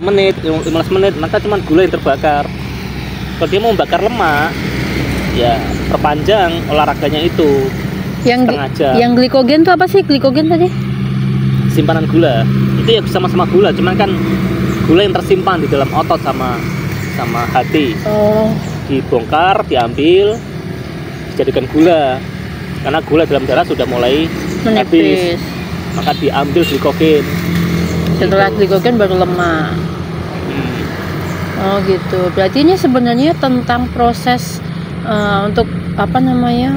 menit, 15 menit, maka cuma gula yang terbakar. Kalau dia mau membakar lemak, ya perpanjang olahraganya itu setengah jam. Yang glikogen tuh apa sih glikogen tadi? Simpanan gula. Itu ya sama-sama gula, cuman kan gula yang tersimpan di dalam otot sama hati. Oh. Dibongkar, diambil, dijadikan gula. Karena gula dalam darah sudah mulai Menipis. habis, maka diambil glikogen. Setelah gitu. glikogen baru lemak. Oh gitu. Berarti ini sebenarnya tentang proses untuk apa namanya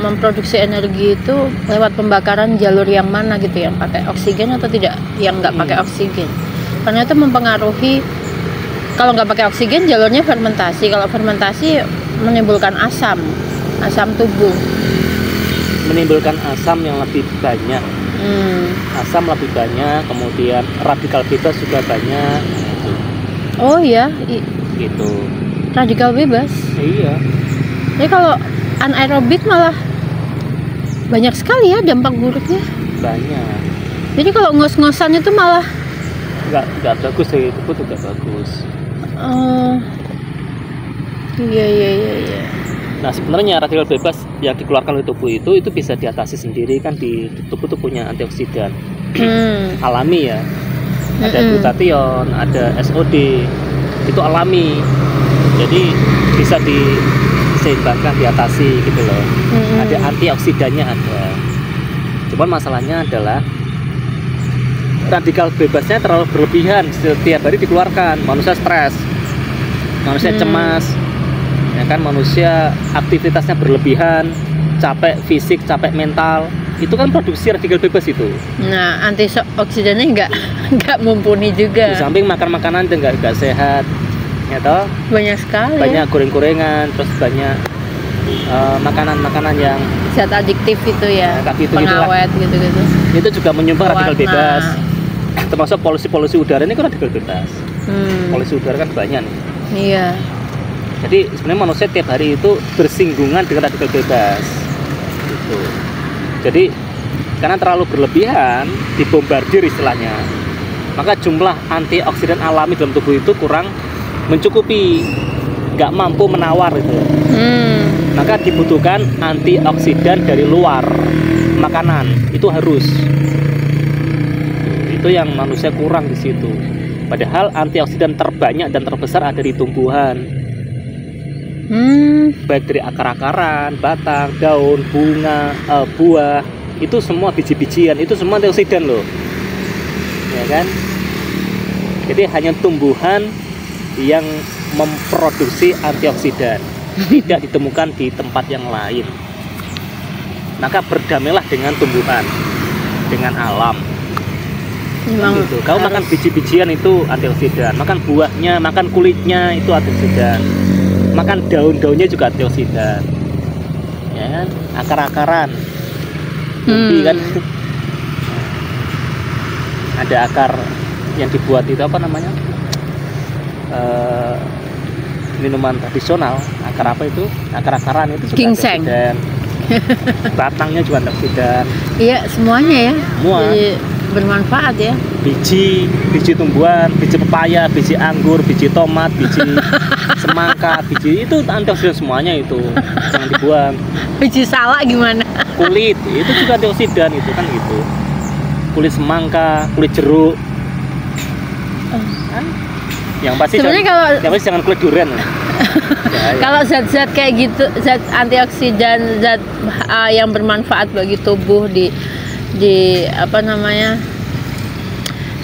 memproduksi energi itu lewat pembakaran jalur yang mana gitu, yang pakai oksigen atau tidak, yang nggak pakai oksigen. Karena itu mempengaruhi. Kalau nggak pakai oksigen jalurnya fermentasi. Kalau fermentasi menimbulkan asam tubuh. Menimbulkan asam yang lebih banyak. Asam lebih banyak, kemudian radikal bebas juga banyak. Gitu. Oh ya, Gitu. radikal bebas. Iya. Jadi kalau anaerobik malah banyak sekali ya dampak buruknya. Banyak. Jadi kalau ngos-ngosan itu malah Nggak bagus sih, itu juga bagus. Iya. Nah sebenarnya radikal bebas yang dikeluarkan oleh tubuh itu bisa diatasi sendiri kan, di tubuh tuh punya antioksidan alami ya. Ada glutathione, ada SOD, itu alami. Jadi bisa diseimbangkan, diatasi gitu loh. Ada antioksidannya ada. Cuman masalahnya adalah radikal bebasnya terlalu berlebihan, setiap hari dikeluarkan. Manusia stres, manusia cemas, ya kan, manusia aktivitasnya berlebihan, capek fisik, capek mental, itu kan produksi radikal bebas itu. Nah, antioksidannya nggak mumpuni juga. Di samping makan makanan yang nggak sehat, ya toh. Banyak sekali. Banyak goreng-gorengan, terus banyak makanan-makanan yang zat adiktif itu ya, pengawet gitu-gitu. Itu juga menyumbang radikal bebas. Termasuk polusi udara ini kan radikal bebas. Polusi udara kan banyak nih. Iya. Jadi sebenarnya manusia tiap hari itu bersinggungan dengan radikal bebas. Gitu. Jadi karena terlalu berlebihan, dibombardir istilahnya, maka jumlah antioksidan alami dalam tubuh itu kurang mencukupi, nggak mampu menawar itu. Maka dibutuhkan antioksidan dari luar, makanan itu harus. Itu yang manusia kurang di situ. Padahal antioksidan terbanyak dan terbesar ada di tumbuhan. Baik dari akar-akaran, batang, daun, bunga, buah, itu semua biji-bijian, itu semua antioksidan loh, ya kan? Jadi hanya tumbuhan yang memproduksi antioksidan, tidak ditemukan di tempat yang lain. Maka berdamailah dengan tumbuhan, dengan alam. Gitu. Kau makan biji-bijian itu antioksidan, makan buahnya, makan kulitnya itu antioksidan, makan daun-daunnya juga antioksidan, ya kan? Akar-akaran, kan ada akar yang dibuat itu apa namanya, minuman tradisional, akar apa itu, akar-akaran itu juga ginseng. Antioksidan. Batangnya juga antioksidan. Iya, semuanya ya. Semua. Jadi bermanfaat ya. Biji tumbuhan, biji pepaya, biji anggur, biji tomat, biji semangka, biji itu antioksidan semuanya itu, jangan dibuang. Biji salak gimana? Kulit itu juga antioksidan itu kan gitu. Kulit semangka, kulit jeruk. Yang pasti jangan kulit durian. Kalau zat-zat kayak gitu, zat antioksidan, zat yang bermanfaat bagi tubuh di apa namanya,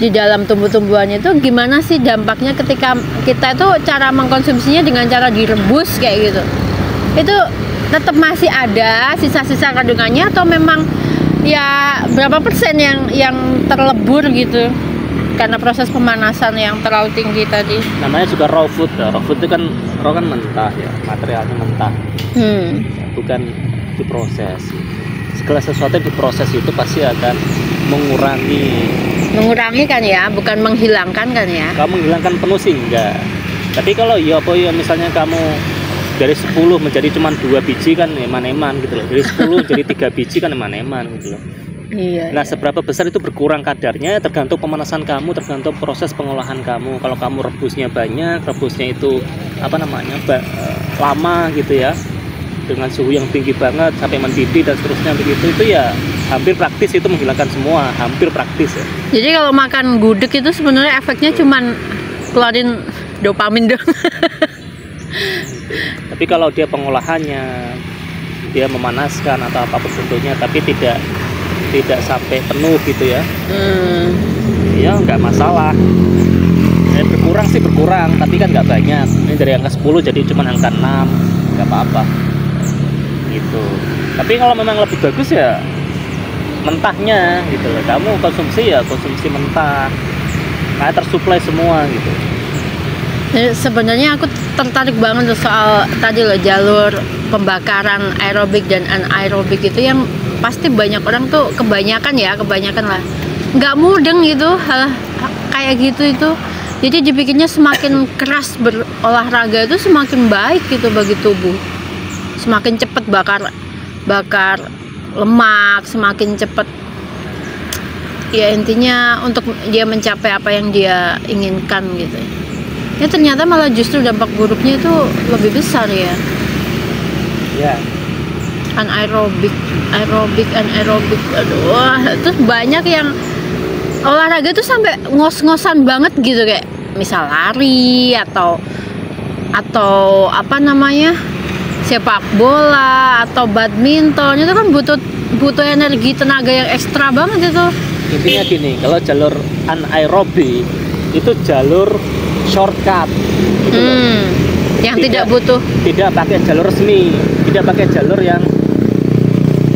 di dalam tumbuh-tumbuhan itu gimana sih dampaknya ketika kita itu cara mengkonsumsinya dengan cara direbus kayak gitu? Itu tetap masih ada sisa-sisa kandungannya atau memang ya berapa persen yang terlebur gitu karena proses pemanasan yang terlalu tinggi tadi? Namanya juga raw food. Raw food itu kan mentah ya, materialnya mentah, bukan diproses. Segala sesuatu yang diproses itu pasti akan mengurangi kan ya, bukan menghilangkan kan ya. Kamu menghilangkan penuh sih enggak, tapi kalau ya misalnya kamu dari 10 menjadi cuma 2 biji kan eman-eman gitu loh, dari 10 jadi 3 biji kan eman-eman gitu loh. Iya. Nah, seberapa besar itu berkurang kadarnya tergantung pemanasan kamu, tergantung proses pengolahan kamu. Kalau kamu rebusnya banyak, rebusnya itu lama gitu ya, dengan suhu yang tinggi banget sampai mendidih dan seterusnya begitu, itu ya hampir praktis itu menghilangkan semua, hampir praktis ya. Jadi kalau makan gudeg itu sebenarnya efeknya cuman keluarin dopamin dong. Tapi kalau dia pengolahannya, dia memanaskan atau apapun bentuknya, tapi tidak sampai penuh gitu ya, ya nggak masalah. Berkurang sih berkurang, tapi kan nggak banyak. Ini dari angka 10 jadi cuma angka 6, nggak apa-apa gitu. Tapi kalau memang lebih bagus ya mentahnya gitu loh. Kamu konsumsi mentah, kayak tersuplai semua gitu. Jadi sebenarnya aku tertarik banget soal tadi loh, jalur pembakaran aerobik dan anaerobik itu yang pasti banyak orang tuh kebanyakan lah nggak mudeng gitu hal kayak gitu itu. Jadi dipikirnya semakin keras berolahraga itu semakin baik gitu bagi tubuh, semakin cepat bakar lemak, semakin cepat ya, intinya untuk dia mencapai apa yang dia inginkan gitu ya. Ternyata malah justru dampak buruknya itu lebih besar ya. Anaerobik, anaerobik, aduh, terus banyak yang olahraga tuh sampai ngos-ngosan banget gitu, kayak misal lari atau apa namanya, sepak bola atau badminton, itu kan butuh energi tenaga yang ekstra banget itu. Intinya gini, kalau jalur anaerobik itu jalur shortcut gitu loh. Yang tidak pakai jalur resmi, tidak pakai jalur yang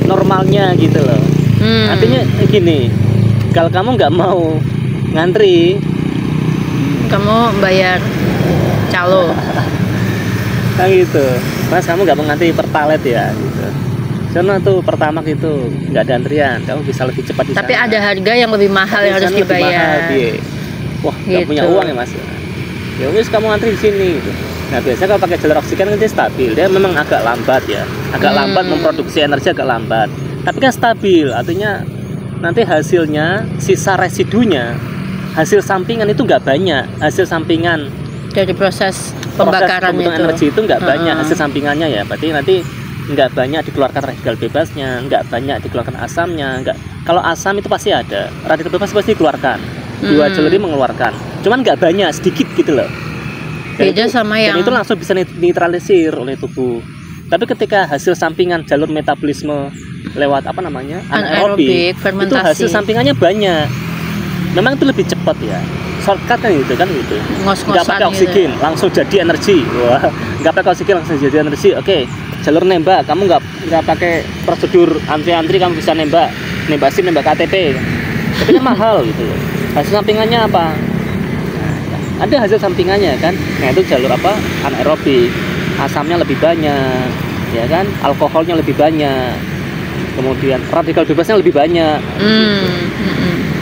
normalnya gitu loh. Artinya gini, kalau kamu nggak mau ngantri, kamu bayar calo. Nah gitu, mas kamu nggak mau ngantri Pertalite ya gitu. Karena tuh Pertamax itu nggak ada antrian, kamu bisa lebih cepat di sana. Tapi ada harga yang lebih mahal yang harus dibayar. Wah, nggak punya uang ya mas. Ya wis kamu antri di sini gitu. Nah biasanya kalau pakai jalur oksigen kan dia stabil, dia memang agak lambat ya, lambat memproduksi energi, agak lambat, tapi kan stabil, artinya nanti hasilnya, sisa residunya, hasil sampingan itu nggak banyak, hasil sampingan dari proses pembakaran energi itu nggak banyak hasil sampingannya ya, berarti nanti nggak banyak dikeluarkan radikal bebasnya, nggak banyak dikeluarkan asamnya, kalau asam itu pasti ada, radikal bebas pasti dikeluarkan, dua jalur ini mengeluarkan, cuman nggak banyak, sedikit gitu loh. Beda sama yang itu langsung bisa netralisir oleh tubuh. Tapi ketika hasil sampingan jalur metabolisme lewat apa namanya anaerobik, fermentasi, itu hasil sampingannya banyak. Memang itu lebih cepat ya, shortcut kan gitu. Nggak pakai oksigen, gitu. Langsung jadi energi. Wah, nggak pakai oksigen langsung jadi energi. Oke, jalur nembak, kamu nggak pakai prosedur antri, kamu bisa nembak SIM, nembak KTP. Tapi kan mahal gitu. Hasil sampingannya apa? Ada hasil sampingannya kan. Nah itu jalur anaerobik, asamnya lebih banyak ya kan, alkoholnya lebih banyak, kemudian radikal bebasnya lebih banyak.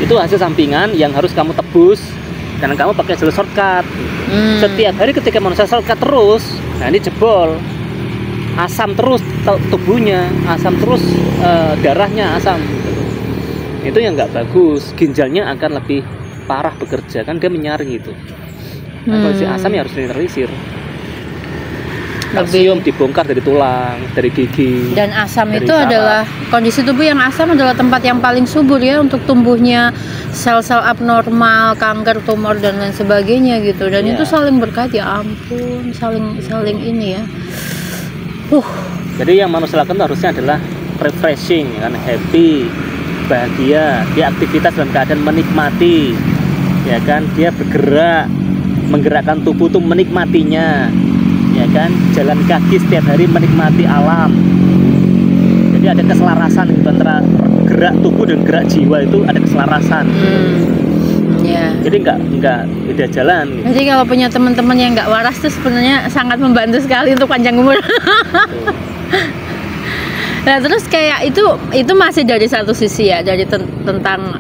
Itu hasil sampingan yang harus kamu tebus karena kamu pakai jalur shortcut. Setiap hari ketika manusia shortcut terus, nah ini jebol, asam terus tubuhnya, asam terus darahnya asam, itu yang nggak bagus, ginjalnya akan lebih parah bekerja kan, dia menyaring gitu. Nah, kondisi asam ya harus dinetralisir. Kalsium dibongkar dari tulang, dari gigi. Dan asam itu adalah kondisi tubuh yang asam adalah tempat yang paling subur ya untuk tumbuhnya sel-sel abnormal, kanker, tumor dan lain sebagainya gitu. Dan itu saling berkait, ya ampun, saling ini ya. Jadi yang manusia lakukan harusnya adalah refreshing kan, happy, bahagia, dia aktivitas dalam keadaan menikmati. Ya kan, dia bergerak, menggerakkan tubuh tuh menikmatinya, ya kan, jalan kaki setiap hari menikmati alam. Jadi ada keselarasan gitu, antara gerak tubuh dan gerak jiwa itu ada keselarasan. Jadi nggak beda jalan gitu. Jadi kalau punya teman-teman yang nggak waras tuh sebenarnya sangat membantu sekali untuk panjang umur. Nah terus kayak itu masih dari satu sisi ya, dari tentang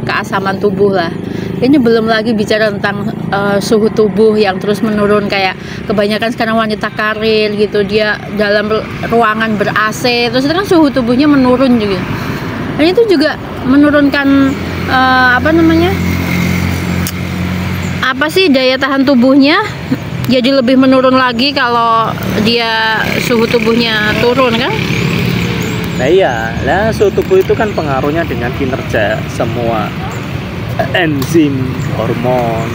keasaman tubuh lah. Ini belum lagi bicara tentang suhu tubuh yang terus menurun, kayak kebanyakan sekarang wanita karir gitu, dia dalam ruangan ber AC terus itu kan suhu tubuhnya menurun juga. Dan itu juga menurunkan daya tahan tubuhnya, jadi lebih menurun lagi kalau dia suhu tubuhnya turun kan? Nah iya, nah suhu tubuh itu kan pengaruhnya dengan kinerja semua enzim, hormon,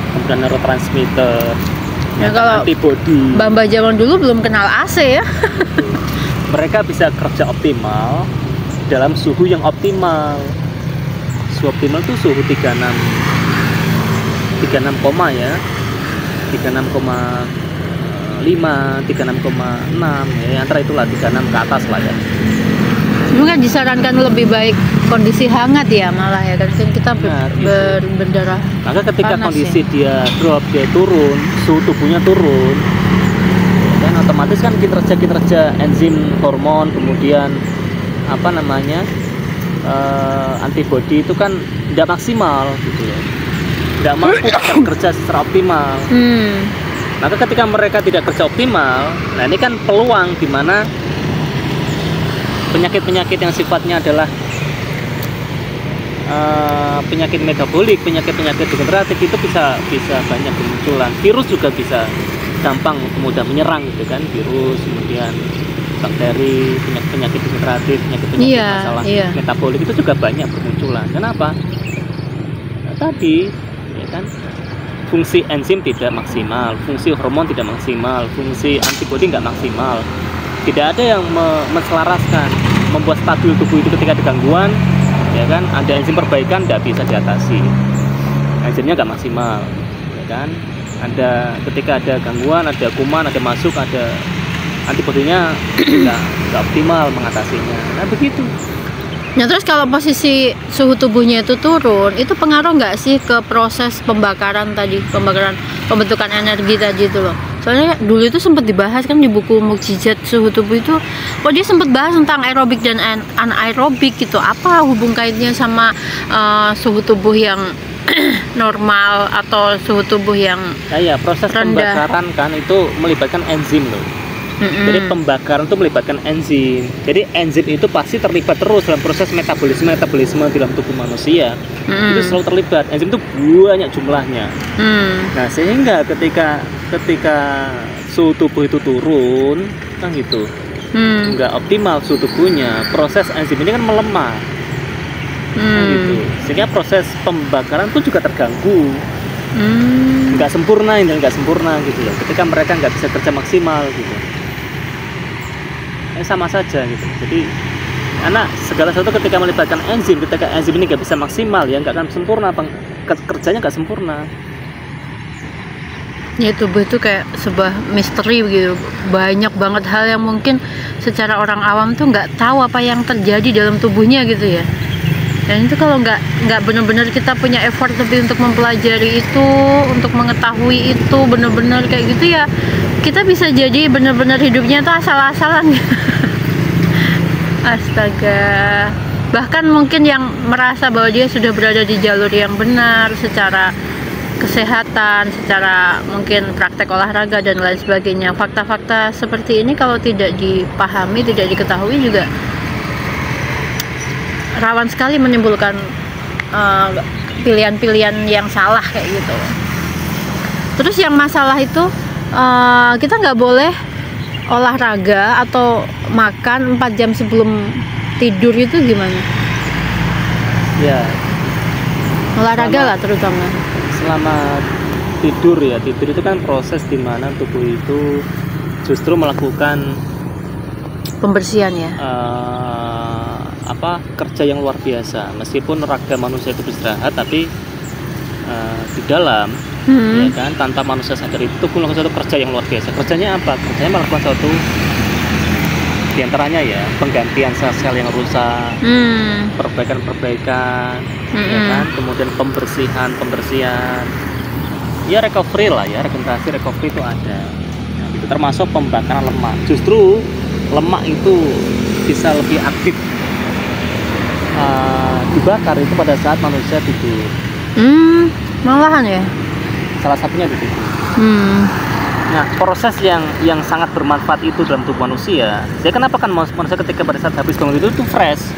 kemudian neurotransmitter, Ya, kalau antibodi. Mbah zaman dulu belum kenal AC ya. Mereka bisa kerja optimal dalam suhu yang optimal. Suhu optimal itu suhu 36 koma ya, 36,5, 36,6 ya, antara itulah 36 ke atas lah ya. Mungkin disarankan lebih baik kondisi hangat ya malah ya kan kita berdarah. Maka ketika panas, kondisi ya. dia drop, dia turun, suhu tubuhnya turun, dan otomatis kan kinerja enzim, hormon, kemudian antibodi itu kan tidak maksimal gitu ya, tidak mampu bekerja secara optimal. Maka ketika mereka tidak kerja optimal, nah ini kan peluang di mana penyakit-penyakit yang sifatnya adalah penyakit metabolik, penyakit-penyakit degeneratif itu bisa banyak bermunculan. Virus juga bisa gampang mudah menyerang gitu kan, virus, kemudian bakteri, penyakit degeneratif, penyakit masalah metabolik itu juga banyak bermunculan. Kenapa? Nah, tadi ya kan, fungsi enzim tidak maksimal, fungsi hormon tidak maksimal, fungsi antibodi nggak maksimal. Tidak ada yang menselaraskan, membuat stabil tubuh itu ketika ada gangguan, ya kan? Ada enzim perbaikan tidak bisa diatasi, enzimnya nggak maksimal, ya kan? Ada ketika ada gangguan, ada kuman, ada masuk, ada antibodinya nggak optimal mengatasinya. Nah begitu. Nah terus kalau posisi suhu tubuhnya itu turun, itu pengaruh nggak sih ke proses pembentukan energi tadi itu loh? Soalnya dulu itu sempat dibahas kan di buku Mukjizat Suhu Tubuh itu, dia sempat bahas tentang aerobik dan anaerobik gitu. Apa hubung kaitnya sama suhu tubuh yang normal atau suhu tubuh yang proses rendah? Pembakaran kan itu melibatkan enzim loh. Jadi pembakaran itu melibatkan enzim. Jadi enzim itu pasti terlibat terus dalam proses metabolisme dalam tubuh manusia. Itu selalu terlibat. Enzim itu banyak jumlahnya. Nah sehingga ketika suhu tubuh itu turun kan gitu, nggak optimal suhu tubuhnya, proses enzim ini kan melemah. Kan gitu. Sehingga proses pembakaran itu juga terganggu. Nggak sempurna gitu ya. Ketika mereka nggak bisa kerja maksimal gitu. Sama saja gitu. Jadi karena segala sesuatu ketika melibatkan enzim, ketika enzim ini nggak bisa maksimal ya nggak akan sempurna, kerjanya nggak sempurna. Ya tubuh itu kayak sebuah misteri gitu, banyak banget hal yang mungkin secara orang awam tuh nggak tahu apa yang terjadi dalam tubuhnya gitu ya. Dan itu kalau nggak benar-benar kita punya effort lebih untuk mempelajari itu, untuk mengetahui itu benar-benar kayak gitu ya, kita bisa jadi benar-benar hidupnya tuh asal-asalan. Astaga. Bahkan mungkin yang merasa bahwa dia sudah berada di jalur yang benar secara kesehatan, secara mungkin praktek olahraga dan lain sebagainya. Fakta-fakta seperti ini kalau tidak dipahami, tidak diketahui juga rawan sekali menimbulkan pilihan-pilihan yang salah kayak gitu. Terus yang masalah itu kita nggak boleh olahraga atau makan 4 jam sebelum tidur itu gimana? Ya. Olahraga lah terutama. Selama tidur ya, tidur itu kan proses di mana tubuh itu justru melakukan pembersihan ya. Kerja yang luar biasa. Meskipun raga manusia itu beristirahat, tapi di dalam ya kan, tanpa manusia sadar itu melakukan suatu kerja yang luar biasa. Kerjanya apa? Kerjanya melakukan suatu diantaranya ya penggantian sel-sel yang rusak, perbaikan ya kan, kemudian pembersihan ya, recovery lah ya, regenerasi recovery itu ada. Nah, itu termasuk pembakaran lemak. Justru lemak itu bisa lebih aktif dibakar itu pada saat manusia tidur. Malahan ya. Salah satunya di situ. Nah, proses yang sangat bermanfaat itu dalam tubuh manusia. Jadi kenapa kan manusia ketika pada saat habis bangun itu fresh,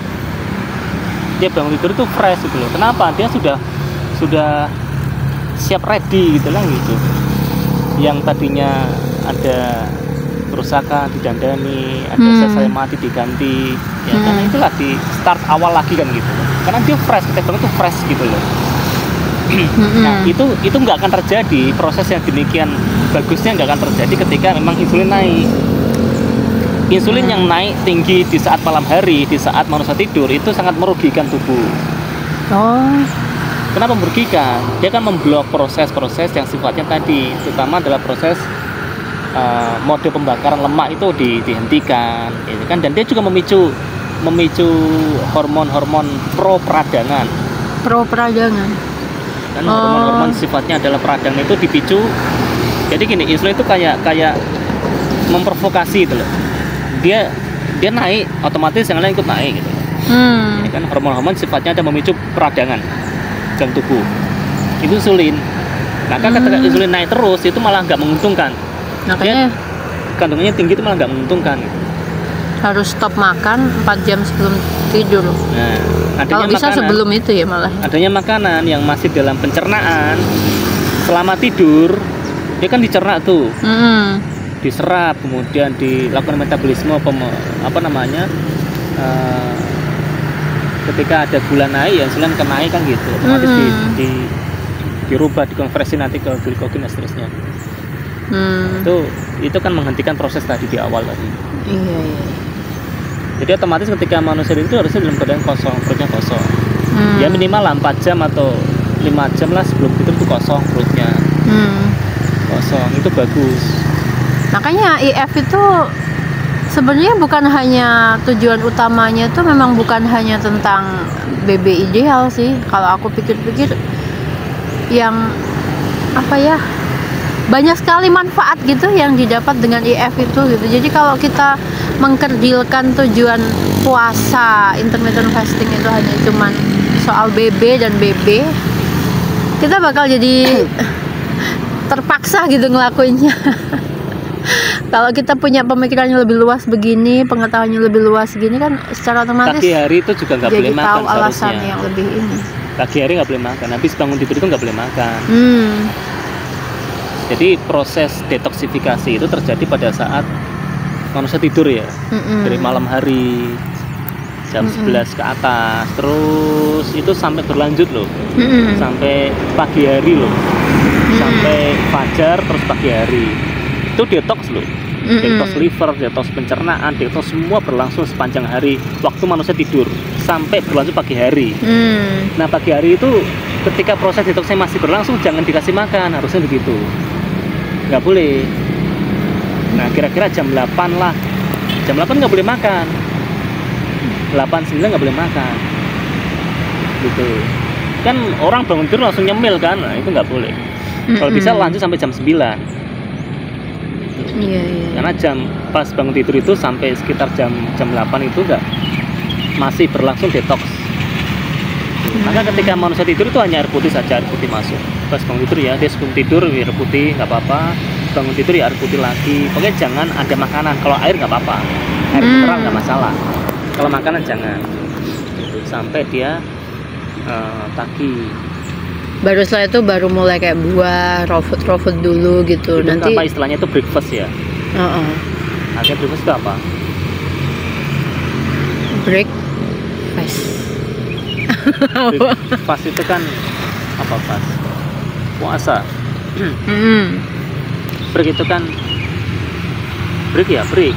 dia bangun tidur itu fresh gitu loh. Kenapa? Dia sudah siap ready gitu lah gitu. Yang tadinya ada kerusakan didandani, ada selesai mati diganti, ya kan itulah di start awal lagi kan gitu. Karena dia fresh, ketika bangun itu fresh gitu loh. Nah itu nggak akan terjadi, proses yang demikian bagusnya nggak akan terjadi ketika memang insulin naik. Insulin yang naik tinggi di saat malam hari, di saat manusia tidur, itu sangat merugikan tubuh. Kenapa merugikan? Dia kan memblok proses-proses yang sifatnya tadi, terutama adalah proses mode pembakaran lemak itu dihentikan, gitu kan? Dan dia juga memicu hormon-hormon pro peradangan. Kan hormon-hormon sifatnya adalah peradangan itu dipicu. Jadi gini, insulin itu kayak memprovokasi gitu loh. Dia naik, otomatis yang lain ikut naik gitu. Ya kan hormon-hormon sifatnya ada memicu peradangan dalam tubuh. Itu insulin. Maka ketika insulin naik terus itu malah nggak menguntungkan. Makanya kandungannya tinggi itu malah nggak menguntungkan. Gitu. Harus stop makan 4 jam sebelum tidur. Nah, kalau bisa makanan, sebelum itu ya malah. Adanya makanan yang masih dalam pencernaan selama tidur, dia kan dicerna tuh. Diserap, kemudian dilakukan metabolisme ketika ada gula naik ya insulin akan naik kan gitu, otomatis dirubah, dikonversi nanti ke glikogen dan seterusnya. Itu kan menghentikan proses tadi di awal tadi. Iya. Jadi otomatis ketika manusia itu harusnya dalam keadaan kosong, perutnya kosong. Ya minimal 4 jam atau 5 jam lah sebelum tidur itu kosong perutnya. Kosong, itu bagus. Makanya IF itu sebenarnya bukan hanya tujuan utamanya itu memang bukan hanya tentang BB ideal sih. Kalau aku pikir-pikir yang banyak sekali manfaat gitu yang didapat dengan IF itu gitu. Jadi kalau kita mengkerdilkan tujuan puasa intermittent fasting itu hanya cuman soal BB dan BB, kita bakal jadi terpaksa gitu ngelakuinnya. Kalau kita punya pemikirannya lebih luas begini, pengetahuannya lebih luas gini kan secara otomatis pagi hari itu juga nggak boleh makan tahu alasan yang lebih ini. Pagi hari nggak boleh makan, habis bangun tidur itu nggak boleh makan. Jadi proses detoksifikasi itu terjadi pada saat manusia tidur ya, dari malam hari jam 11 ke atas, terus itu sampai berlanjut loh, sampai pagi hari loh, sampai fajar terus pagi hari. Itu detox loh, detox liver, detox pencernaan, detox semua berlangsung sepanjang hari waktu manusia tidur sampai berlanjut pagi hari. Nah pagi hari itu ketika proses detoxnya masih berlangsung jangan dikasih makan, harusnya begitu, nggak boleh. Nah kira-kira jam 8 lah, jam 8 nggak boleh makan, 8-9 nggak boleh makan gitu kan. Orang bangun tidur langsung nyemil kan, nah itu nggak boleh. Kalau bisa lanjut sampai jam 9. Iya. Karena pas bangun tidur itu sampai sekitar jam 8 itu masih berlangsung detox. Maka ketika manusia tidur itu hanya air putih saja, air putih masuk. Pas bangun tidur ya, dia sebelum tidur air putih nggak apa-apa. Bangun tidur ya air putih lagi. Pokoknya jangan ada makanan. Kalau air nggak apa-apa, air mineral nggak masalah. Kalau makanan jangan. Sampai dia pagi. Baru setelah itu baru mulai kayak buah, raw food dulu gitu. Itu nanti apa istilahnya itu breakfast ya? Akhirnya breakfast itu apa? Breakfast. Breakfast itu kan apa pas? Puasa. Break itu kan break ya, break.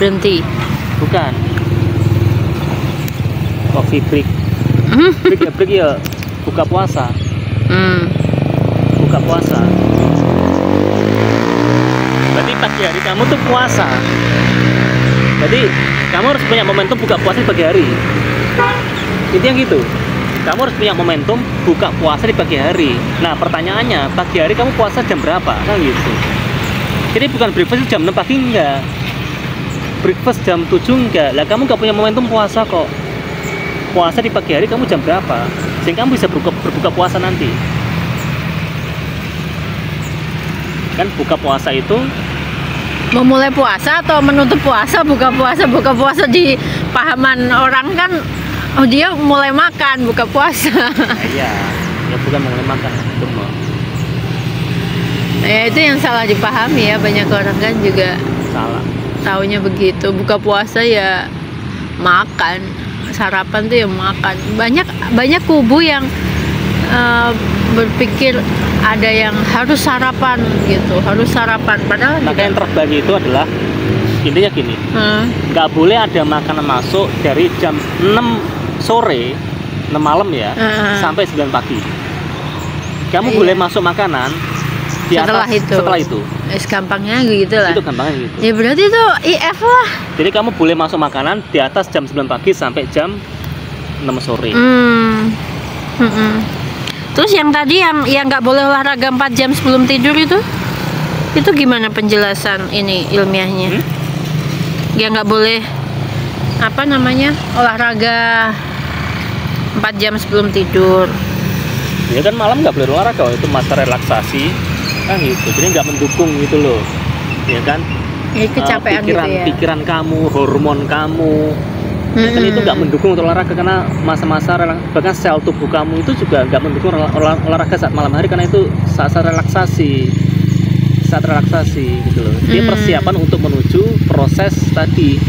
Berhenti. Bukan. Coffee break. Break ya. Buka puasa. Buka puasa. Berarti pagi hari kamu tuh puasa. Jadi kamu harus punya momentum buka puasa di pagi hari. Intinya gitu. Kamu harus punya momentum buka puasa di pagi hari. Nah pertanyaannya, pagi hari kamu puasa jam berapa? Kan gitu. Jadi bukan breakfast jam 6 pagi enggak. Breakfast jam 7 enggak. Lah kamu nggak punya momentum puasa kok. Puasa di pagi hari kamu jam berapa? Sehingga kamu bisa berbuka puasa nanti. Kan buka puasa itu memulai puasa atau menutup puasa. Buka puasa di pahaman orang kan Oh, dia mulai makan buka puasa. Nah, iya, ya bukan mulai makan itu mah. Ya itu yang salah dipahami ya, banyak orang kan juga Salah. taunya begitu, buka puasa ya makan, sarapan tuh ya makan. Banyak kubu yang berpikir ada yang harus sarapan gitu, harus sarapan, padahal Maka yang terbaik itu adalah intinya gini, nggak boleh ada makanan masuk dari jam 6 sore 6 malam ya sampai 9 pagi. Kamu boleh masuk makanan di setelah atas itu. setelah itu. Gampangnya gitu lah. Itu gampangnya gitu. Ya berarti itu IF lah. Jadi kamu boleh masuk makanan di atas jam 9 pagi sampai jam 6 sore. Terus yang tadi yang nggak boleh olahraga 4 jam sebelum tidur itu gimana penjelasan ini ilmiahnya? Yang nggak boleh apa namanya olahraga 4 jam sebelum tidur. Ya kan malam nggak boleh olahraga, itu masa relaksasi kan gitu. Jadi nggak mendukung gitu loh, ya kan? Kecapean pikiran kamu, hormon kamu, kan itu nggak mendukung untuk olahraga karena masa-masa bahkan sel tubuh kamu itu juga nggak mendukung olahraga saat malam hari karena itu saat relaksasi gitu loh. Dia persiapan untuk menuju proses tadi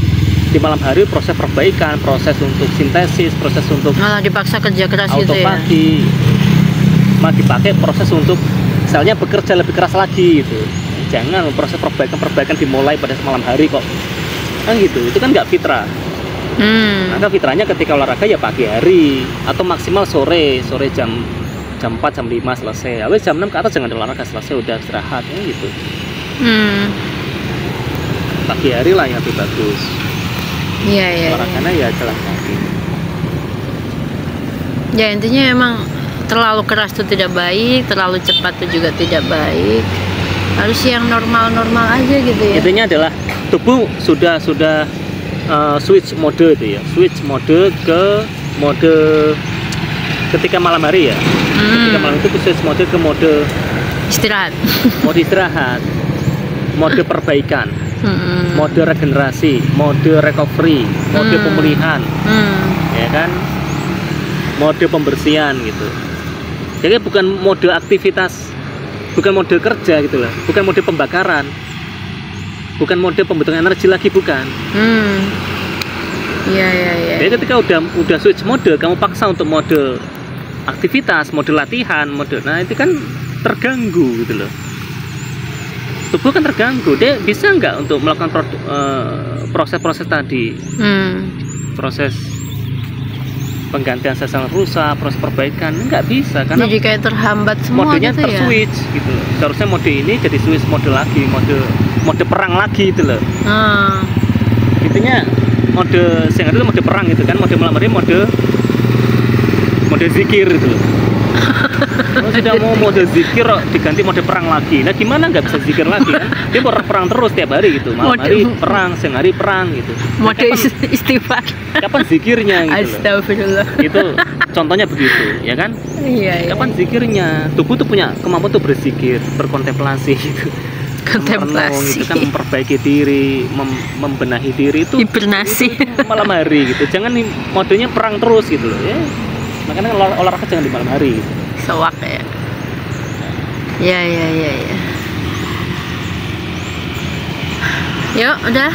di malam hari, proses perbaikan, proses untuk sintesis, proses untuk malah dipaksa kerja keras gitu ya. Autopagi malah dipakai proses untuk selnya bekerja lebih keras lagi gitu. Jangan proses perbaikan dimulai pada malam hari kok, kan gitu. Itu kan nggak fitrah. Maka fitrahnya ketika olahraga ya pagi hari atau maksimal sore jam 4 jam 5 selesai. Habis jam 6 ke atas jangan olahraga, selesai udah istirahat ya gitu. Pagi hari lah yang lebih bagus. Iya. Olahraganya ya jalan kaki. Ya intinya emang terlalu keras itu tidak baik, terlalu cepat itu juga tidak baik. Harus yang normal-normal aja gitu ya. Intinya adalah tubuh sudah switch mode itu ya, switch mode ke mode ketika malam hari ya. Ketika malam itu switch mode ke mode istirahat, mode perbaikan, mode regenerasi, mode recovery, mode pemulihan, ya kan, mode pembersihan gitu. Jadi bukan mode aktivitas, bukan mode kerja gitu lah, bukan mode pembakaran, bukan mode pembentukan energi lagi, bukan. Iya. Jadi ketika udah switch mode, kamu paksa untuk mode aktivitas, mode latihan, nah itu kan terganggu gitu loh. Tubuh kan terganggu, dia bisa nggak untuk melakukan proses-proses tadi, proses penggantian sel rusak, proses perbaikan, nggak bisa karena jadi kayak terhambat semua modenya gitu terswitch gitu loh. Seharusnya mode ini jadi switch mode lagi, mode perang lagi gitu loh. Intinya mode sehingga itu mode perang gitu kan, mode malam hari mode zikir gitu loh. Kalau sudah mau mode zikir diganti mode perang lagi, nah gimana nggak bisa zikir lagi kan? Dia perang terus tiap hari gitu, malam hari perang, siang hari perang gitu. Mode istighfar. Kapan zikirnya gitu loh. Astagfirullah. Itu contohnya begitu, ya kan? Iya. Kapan zikirnya? Tubuh tuh punya kemampuan tuh berzikir, berkontemplasi gitu. Kontemplasi. Itu kan memperbaiki diri, membenahi diri itu. Hibernasi. Itu malam hari gitu. Jangan modenya perang terus gitu loh ya. Makanya olahraga jangan di malam hari gitu. Sewak ya. Ya. Yuk, udah.